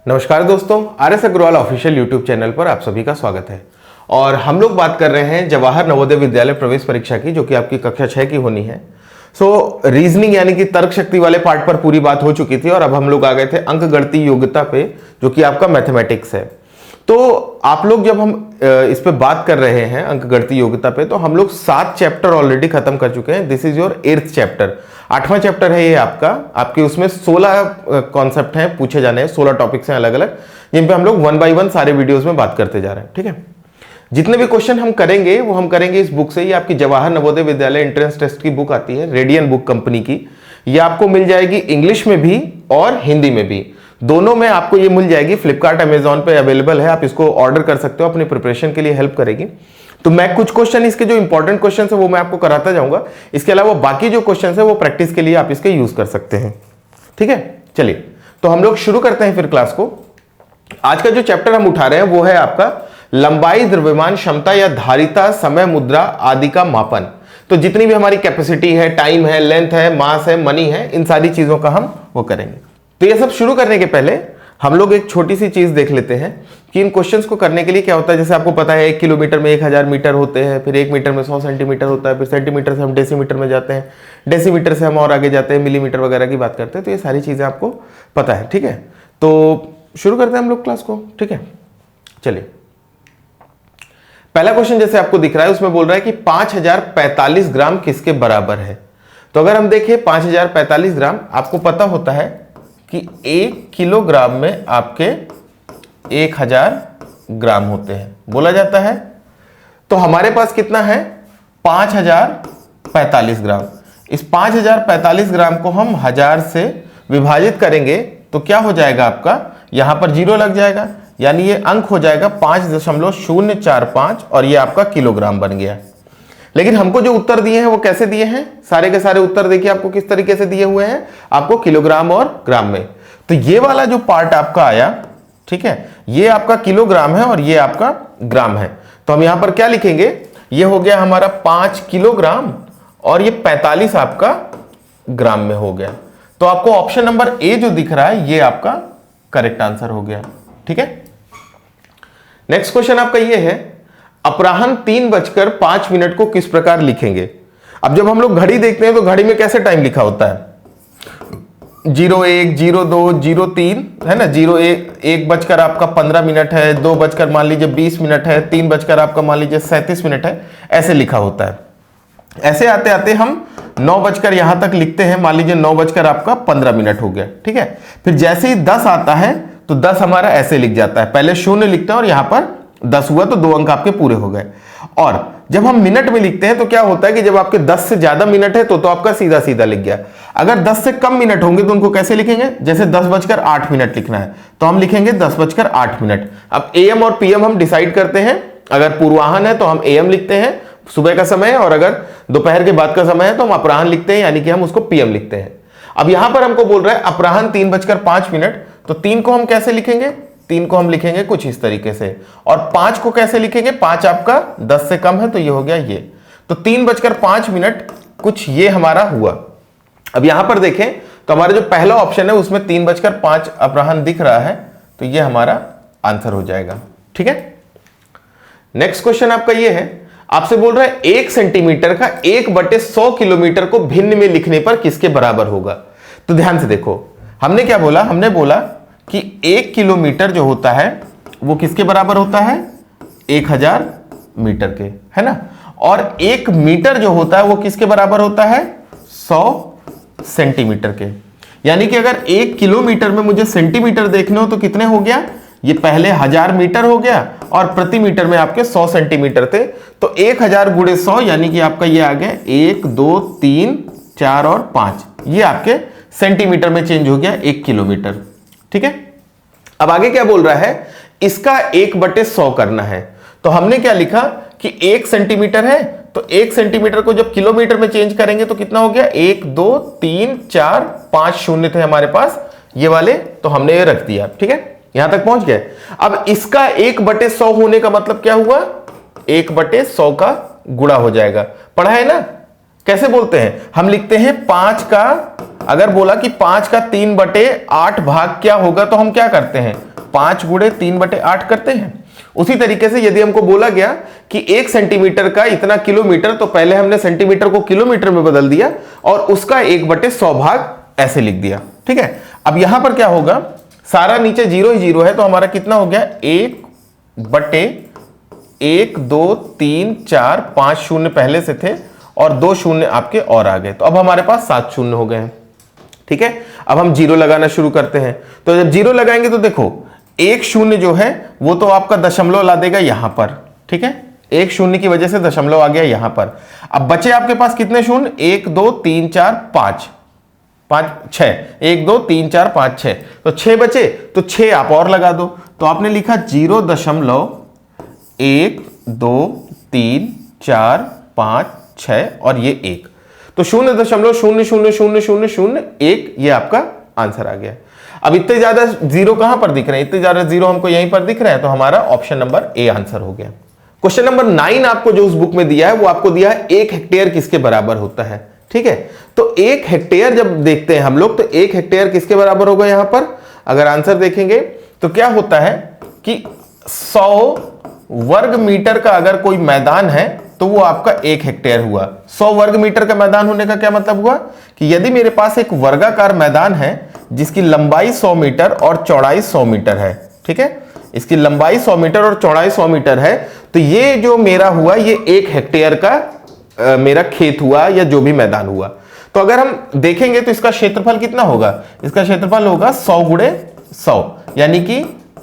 नमस्कार दोस्तों, R S. Agarwal official YouTube channel पर आप सभी का स्वागत है। और हम लोग बात कर रहे हैं जवाहर नवोदय विद्यालय प्रवेश परीक्षा की, जो कि आपकी कक्षा 6 की होनी है। रीजनिंग यानी कि तर्क शक्ति वाले पार्ट पर पूरी बात हो चुकी थी और अब हम लोग आ गए थे अंक गणितीय योग्यता पे, जो कि आपका मैथमेटिक्स है। तो आप लोग जब हम इस पे बात कर रहे हैं अंक गणितीय योग्यता पे, तो हम लोग 7 चैप्टर ऑलरेडी खत्म कर चुके हैं। This is your 8th chapter, 8वां चैप्टर है ये आपका। आपके उसमें 16 कॉन्सेप्ट हैं, पूछे जाने हैं, 16 टॉपिक्स हैं अलग अलग, जिन पे हम लोग 1 बाय 1 सारे वीडियोस में बात करते जा रहे हैं। ठीक है, जितने भी क्वेश्चन हम करेंगे वो हम करेंगे इस बुक से। ये आपकी जवाहर नवोदय विद्यालय एंट्रेंस टेस्ट की बुक आती है, रेडियन बुक कंपनी की। ये आपको मिल जाएगी इंग्लिश में भी और हिंदी में भी, दोनों में आपको ये मिल जाएगी। फ्लिपकार्ट अमेजॉन पे अवेलेबल है, आप इसको ऑर्डर कर सकते हो, अपनी प्रिपरेशन के लिए हेल्प करेगी। तो मैं कुछ क्वेश्चन इसके जो इंपॉर्टेंट क्वेश्चन है वो मैं आपको कराता जाऊंगा। इसके अलावा बाकी जो क्वेश्चन है वो प्रैक्टिस के लिए आप इसके यूज कर सकते हैं। ठीक है, चलिए तो हम लोग शुरू करते हैं फिर क्लास को। आज का जो चैप्टर हम उठा रहे हैं वो है आपका लंबाई, द्रव्यमान, क्षमता या धारिता, समय, मुद्रा आदि का मापन। तो जितनी भी हमारी कैपेसिटी है, टाइम है, लेंथ है, मास है, मनी है, इन सारी चीजों का हम वो करेंगे। तो ये सब शुरू करने के पहले हम लोग एक छोटी सी चीज देख लेते हैं कि इन क्वेश्चंस को करने के लिए क्या होता है। जैसे आपको पता है 1 किलोमीटर में 1000 मीटर होते हैं, फिर 1 मीटर में 100 सेंटीमीटर होता है, फिर सेंटीमीटर से हम डेसीमीटर में जाते हैं, डेसीमीटर से हम और आगे जाते हैं, मिलीमीटर वगैरह की बात करते हैं। तो ये सारी चीजें आपको पता है। ठीक है, तो शुरू करते हैं हम लोग क्लास को। ठीक है, चलिए पहला क्वेश्चन जैसे आपको दिख रहा है उसमें बोल रहा है कि 5045 ग्राम किसके बराबर है। तो अगर हम देखें 5045 ग्राम, आपको पता होता है कि 1 किलोग्राम में आपके 1000 ग्राम होते हैं, बोला जाता है। तो हमारे पास कितना है, 5045 ग्राम। इस 5045 ग्राम को हम 1000 से विभाजित करेंगे तो क्या हो जाएगा आपका, यहां पर 0 लग जाएगा, यानी ये अंक हो जाएगा 5.045 और ये आपका किलोग्राम बन गया। लेकिन हमको जो उत्तर दिए हैं वो कैसे दिए हैं, सारे के सारे उत्तर देखिए आपको किस तरीके से दिए हुए हैं, आपको किलोग्राम और ग्राम में। तो ये वाला जो पार्ट आपका आया, ठीक है, ये आपका किलोग्राम है और ये आपका ग्राम है। तो हम यहां पर क्या लिखेंगे, ये हो गया हमारा 5 किलोग्राम और ये 45 आपका ग्राम में हो गया। तो आपको ऑप्शन नंबर ए जो दिख रहा है ये आपका करेक्ट आंसर हो गया। ठीक है, नेक्स्ट क्वेश्चन आपका ये है, अपराह्न 3:05 को किस प्रकार लिखेंगे। अब जब हम लोग घड़ी देखते हैं तो घड़ी में कैसे टाइम लिखा होता है, 01, 02, 03 है ना, 1 बजकर आपका 15 मिनट है, 2 बजकर मान लीजिए 20 मिनट है, 3 बजकर आपका मान लीजिए 37 मिनट है, ऐसे लिखा होता है। ऐसे आते आते हम 9 बजकर यहां तक लिखते हैं, मान लीजिए 9 बजकर आपका 15 मिनट हो गया। ठीक है, फिर जैसे ही 10 आता है तो 10 हमारा ऐसे लिख जाता है, पहले 0 लिखते हैं और यहां पर 10 हुआ तो 2 अंक आपके पूरे हो गए। और जब हम मिनट में लिखते हैं तो क्या होता है कि जब आपके 10 से ज्यादा मिनट है तो आपका सीधा सीधा लिख गया। अगर 10 से कम मिनट होंगे तो उनको कैसे लिखेंगे, जैसे 10:08 लिखना है तो हम लिखेंगे 10:08। अब एएम और पीएम हम डिसाइड करते हैं, अगर पूर्वाह्न है तो हम एएम लिखते हैं, सुबह का समय है, और अगर दोपहर के बाद का समय है तो हम अपराह्न लिखते हैं, यानी कि हम उसको पीएम लिखते हैं। अब यहां पर हमको बोल रहा है अपराह्न 3:05, तो 3 को हम कैसे लिखेंगे, 3 को हम लिखेंगे कुछ इस तरीके से, और 5 को कैसे लिखेंगे, 5 आपका 10 से कम है तो ये हो गया ये। तो 3:05 कुछ ये हमारा हुआ। अब यहां पर देखें तो हमारा जो पहला ऑप्शन है उसमें 3:05 अपराह्न दिख रहा है, तो ये हमारा आंसर हो जाएगा। ठीक है, नेक्स्ट क्वेश्चन आपका ये है, आपसे बोल रहा है 1 सेंटीमीटर का 1/100 किलोमीटर को भिन्न में लिखने पर किसके बराबर होगा। तो ध्यान से देखो, हमने क्या बोला, हमने बोला कि 1 किलोमीटर जो होता है वो किसके बराबर होता है, 1000 मीटर के, है ना। और 1 मीटर जो होता है वो किसके बराबर होता है, 100 सेंटीमीटर के। यानी कि अगर 1 किलोमीटर में मुझे सेंटीमीटर देखने हो तो कितने हो गया, ये पहले 1000 मीटर हो गया और प्रति मीटर में आपके 100 सेंटीमीटर थे, तो 1000 × 100 यानी कि आपका ये आ गया 1, 2, 3, 4 और 5, ये आपके सेंटीमीटर में चेंज हो गया 1 किलोमीटर। ठीक है, अब आगे क्या बोल रहा है, इसका 1/100 करना है। तो हमने क्या लिखा कि 1 सेंटीमीटर है, तो 1 सेंटीमीटर को जब किलोमीटर में चेंज करेंगे तो कितना हो गया, 1, 2, 3, 4, 5 शून्य थे हमारे पास ये वाले, तो हमने ये रख दिया। ठीक है, यहां तक पहुंच गए। अब इसका 1/100 होने का मतलब क्या हुआ, 1/100 का गुणा हो जाएगा, पढ़ा है ना। कैसे बोलते हैं, हम लिखते हैं 5 का, अगर बोला कि 5 का 3/8 भाग क्या होगा तो हम क्या करते हैं, 5 गुणे 3/8 करते हैं। उसी तरीके से यदि हमको बोला गया कि 1 सेंटीमीटर का इतना किलोमीटर, तो पहले हमने सेंटीमीटर को किलोमीटर में बदल दिया और उसका 1/100 भाग ऐसे लिख दिया। ठीक है, अब यहां पर क्या होगा, सारा नीचे 0 ही 0 है, तो हमारा कितना हो गया 1/1 2 3 4 5 शून्य पहले से थे और 2 शून्य आपके और आ गए, तो अब हमारे पास 7 शून्य हो गए हैं। ठीक है, अब हम 0 लगाना शुरू करते हैं। तो जब 0 लगाएंगे तो देखो 1 शून्य जो है वो तो आपका दशमलव ला देगा यहां पर। ठीक है, 1 शून्य की वजह से दशमलव आ गया यहां पर। अब बचे आपके पास कितने शून्य, 1 2 3 4 5 6, 1 2 3 4 5 6, तो 6 बचे, तो 6 आप और लगा दो। तो आपने लिखा 0.1 2 3 4 5 6 और ये 1, तो 0.00000001 ये आपका आंसर आ गया। अब इतने ज्यादा जीरो कहां पर दिख रहे हैं, इतने ज्यादा जीरो हमको यहीं पर दिख रहे हैं, तो हमारा ऑप्शन नंबर ए आंसर हो गया। क्वेश्चन नंबर 9 आपको जो उस बुक में दिया है वो आपको दिया है 1 हेक्टेयर किसके बराबर होता है। ठीक है, तो 1 हेक्टेयर जब देखते हैं हम लोग, तो 1 हेक्टेयर किसके बराबर होगा, यहां पर अगर आंसर देखेंगे तो क्या होता है कि 100 वर्ग मीटर का अगर कोई मैदान है तो वो आपका 1 हेक्टेयर हुआ। 100 वर्ग मीटर का मैदान होने का क्या मतलब हुआ कि यदि मेरे पास एक वर्गाकार मैदान है जिसकी लंबाई 100 मीटर और चौड़ाई 100 मीटर है, ठीक है, इसकी लंबाई 100 मीटर और चौड़ाई 100 मीटर है, तो ये जो मेरा हुआ ये 1 हेक्टेयर का मेरा खेत हुआ या जो भी मैदान हुआ। तो अगर हम देखेंगे तो इसका क्षेत्रफल कितना होगा, इसका क्षेत्रफल होगा 100 गुणे 100, यानी कि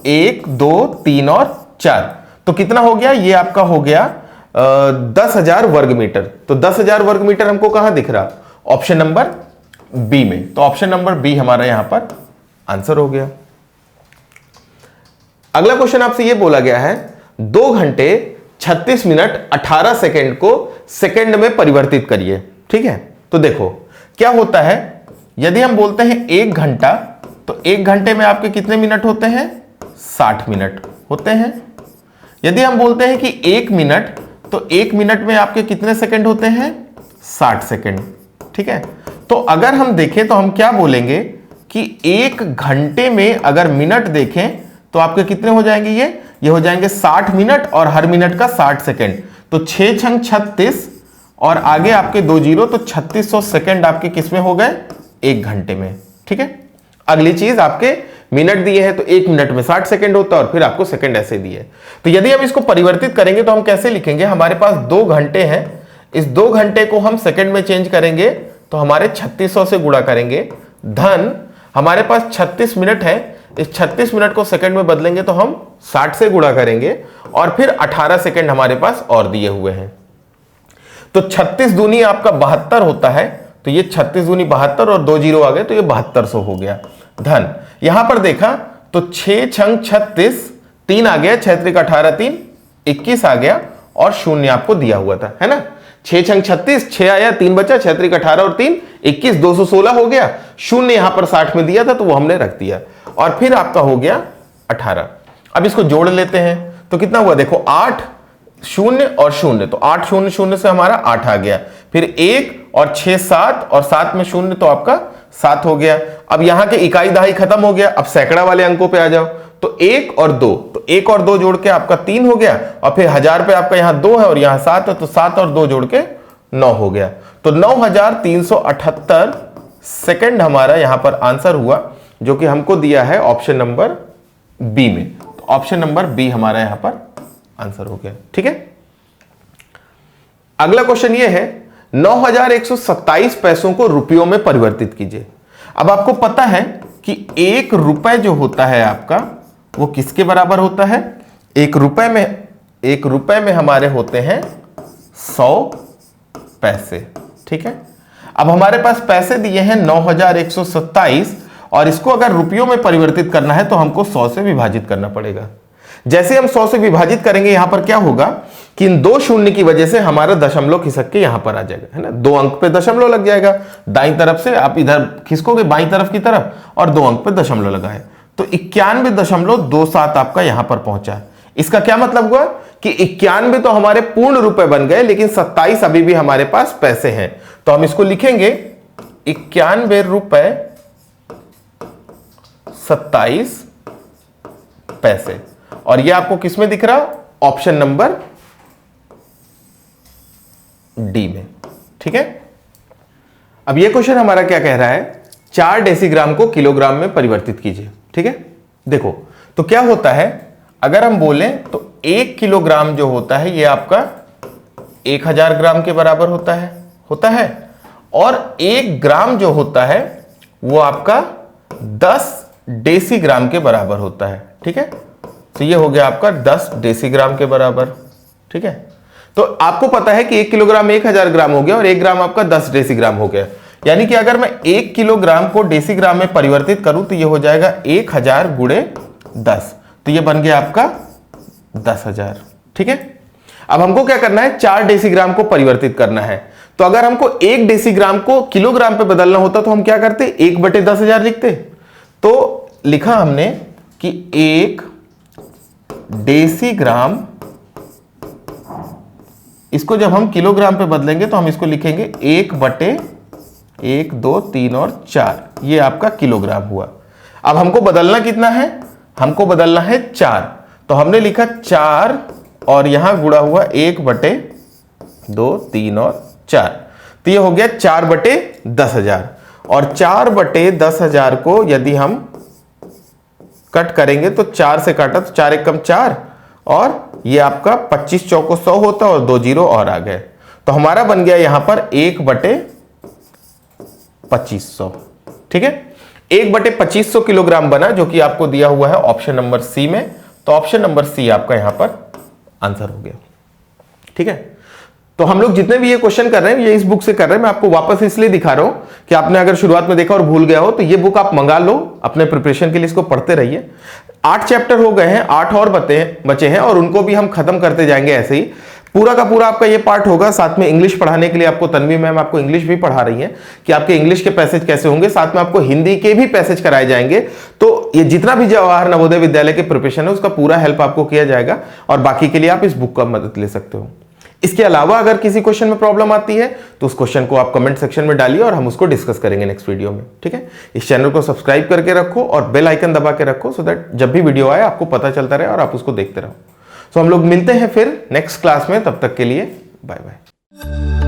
1 2 3 और 4, तो कितना हो गया, ये आपका हो गया 10,000 वर्ग मीटर। तो 10,000 वर्ग मीटर हमको कहां दिख रहा, ऑप्शन नंबर बी में, तो ऑप्शन नंबर बी हमारा यहां पर आंसर हो गया। अगला क्वेश्चन आपसे यह बोला गया है 2 घंटे 36 मिनट 18 सेकंड को सेकंड में परिवर्तित करिए। ठीक है, तो देखो क्या होता है, यदि हम बोलते हैं 1 घंटा, तो 1 घंटे में आपके कितने मिनट होते हैं, 60 मिनट होते हैं। यदि हम बोलते हैं कि 1 मिनट, तो 1 मिनट में आपके कितने सेकंड होते हैं, 60 सेकंड। ठीक है, तो अगर हम देखें तो हम क्या बोलेंगे कि 1 घंटे में अगर मिनट देखें तो आपके कितने हो जाएंगे, ये हो जाएंगे 60 मिनट और हर मिनट का 60 सेकंड, तो 6 छंग 36 और आगे आपके 2 जीरो, तो 3600 सेकंड आपके किस में हो गए, 1 घंटे में। ठीक है, अगली चीज आपके मिनट दिए हैं, तो 1 मिनट में 60 सेकंड होता है और फिर आपको सेकंड ऐसे दिए। तो यदि हम इसको परिवर्तित करेंगे तो हम कैसे लिखेंगे, हमारे पास 2 घंटे हैं, इस 2 घंटे को हम सेकंड में चेंज करेंगे तो हमारे 3600 से गुणा करेंगे, धन हमारे पास 36 मिनट है, इस 36 मिनट को सेकंड में बदलेंगे तो हम 60 से गुणा करेंगे और फिर 18 सेकंड हमारे पास और दिए हुए हैं। तो 36 दूनी आपका 72 होता है, तो ये 36 दूनी 72 और 2 जीरो आ गए, तो ये 7200 हो गया। धन यहां पर देखा तो 6 छंग 36, 3 आ गया, 6 त्रिक 18, 3 21 आ गया और शून्य आपको दिया हुआ था, है ना। 6 छंग 36, 6 आया, 3 बचा, 6 त्रिक 18 और 3 21, 216 हो गया। शून्य यहां पर 60 में दिया था तो वो हमने रख दिया और फिर आपका हो गया 18। अब इसको जोड़ लेते हैं तो कितना हुआ, देखो 8 शून्य और शून्य, तो 8 शून्य शून्य से हमारा 8 आ गया, फिर 1 और 6 7 और 7 में शून्य, तो आपका 7 हो गया। अब यहां के इकाई दहाई खत्म हो गया, अब सैकड़ा वाले अंकों पे आ जाओ, तो 1 और 2, तो 1 और 2 जोड़ के आपका 3 हो गया और फिर 1000 पे आपका यहां 2 है और यहां 7 है, तो 7 और 2 जोड़ के 9 हो गया। तो 9378 सेकंड हमारा यहां पर आंसर हुआ, जो कि हमको दिया है ऑप्शन नंबर बी में। तो ऑप्शन नंबर बी हमारा यहां पर आंसर हो गया। ठीक है, अगला क्वेश्चन ये है 9127 पैसों को रुपयों में परिवर्तित कीजिए। अब आपको पता है कि 1 रुपए जो होता है आपका वो किसके बराबर होता है, 1 रुपए में हमारे होते हैं 100 पैसे। ठीक है, अब हमारे पास पैसे दिए हैं 9127 और इसको अगर रुपयों में परिवर्तित करना है तो हमको 100 से विभाजित करना पड़ेगा। जैसे हम 100 से विभाजित करेंगे, यहां पर क्या होगा कि इन 2 शून्य की वजह से हमारा दशमलव खिसक के यहां पर आ जाएगा, है ना। 2 अंक पे दशमलव लग जाएगा, दाईं तरफ से आप इधर खिसकोगे बाईं तरफ की तरफ और 2 अंक पे दशमलव लगाए, तो 91.27 आपका यहां पर पहुंचा। इसका क्या मतलब हुआ कि 91 तो हमारे पूर्ण रुपए बन गए, लेकिन 27 अभी भी हमारे पास पैसे हैं, तो हम इसको लिखेंगे 91 रुपए 27 पैसे। और ये आपको किस में दिख रहा? ऑप्शन नंबर डी में। ठीक है, अब ये क्वेश्चन हमारा क्या कह रहा है? 4 डेसीग्राम को किलोग्राम में परिवर्तित कीजिए। ठीक है, देखो तो क्या होता है, अगर हम बोलें तो 1 किलोग्राम जो होता है ये आपका 1000 ग्राम के बराबर होता है और 1 ग्राम जो होता है वो आपका 10 डेसीग्राम के बराबर होता है। ठीक है, तो ये हो गया आपका 10 डेसीग्राम के बराबर। ठीक है, तो आपको पता है कि 1 किलोग्राम 1000 ग्राम हो गया और 1 ग्राम आपका 10 डेसीग्राम हो गया। यानी कि अगर मैं 1 किलोग्राम को डेसीग्राम में परिवर्तित करूं तो ये हो जाएगा 1000 गुणे 10, तो ये बन गया आपका 10,000। ठीक है, अब हमको क्या करना है? 4 डेसीग्राम को परिवर्तित करना है। तो अगर हमको 1 डेसीग्राम को किलोग्राम पे बदलना होता तो हम क्या करते? 1/10,000 लिखते। तो लिखा हमने कि 1 डेसीग्राम, इसको जब हम किलोग्राम पे बदलेंगे तो हम इसको लिखेंगे 1/1, 2, 3 और 4, ये आपका किलोग्राम हुआ। अब हमको बदलना कितना है? हमको बदलना है 4, तो हमने लिखा 4 और यहां गुणा हुआ 1/2, 3 और 4, तो ये हो गया 4/10,000। और 4/10,000 को यदि हम कट करेंगे तो 4 से काटा तो 4 एकम 4 और ये आपका 25 चौको 100 होता है और 2 जीरो और आ गए, तो हमारा बन गया यहां पर 1/2500। ठीक है, 1/2500 किलोग्राम बना, जो कि आपको दिया हुआ है ऑप्शन नंबर सी में। तो ऑप्शन नंबर सी आपका यहां पर आंसर हो गया। ठीक है, तो हम लोग जितने भी ये क्वेश्चन कर रहे हैं ये इस बुक से कर रहे हैं। मैं आपको वापस इसलिए दिखा रहा हूं कि आपने अगर शुरुआत में देखा और भूल गया हो तो ये बुक आप मंगा लो अपने प्रिपरेशन के लिए, इसको पढ़ते रहिए। 8 चैप्टर हो गए हैं, 8 और बचे हैं और उनको भी हम खत्म करते जाएंगे। ऐसे ही पूरा का पूरा आपका ये पार्ट होगा। साथ में इंग्लिश पढ़ाने के लिए आपको तन्वी मैम आपको इंग्लिश भी पढ़ा रही हैं कि आपके इंग्लिश के पैसेज कैसे होंगे, साथ में आपको हिंदी के भी पैसेज कराए जाएंगे। तो ये जितना भी जवाहर नवोदय विद्यालय के प्रिपरेशन है उसका पूरा हेल्प आपको किया जाएगा और बाकी के लिए आप इस बुक का मदद ले सकते हो। इसके अलावा अगर किसी क्वेश्चन में प्रॉब्लम आती है तो उस क्वेश्चन को आप कमेंट सेक्शन में डालिए और हम उसको डिस्कस करेंगे नेक्स्ट वीडियो में। ठीक है, इस चैनल को सब्सक्राइब करके रखो और बेल आइकन दबा के रखो सो दैट जब भी वीडियो आए आपको पता चलता रहे और आप उसको देखते रहो। सो हम लोग मिलते हैं फिर नेक्स्ट क्लास में, तब तक के लिए बाय बाय।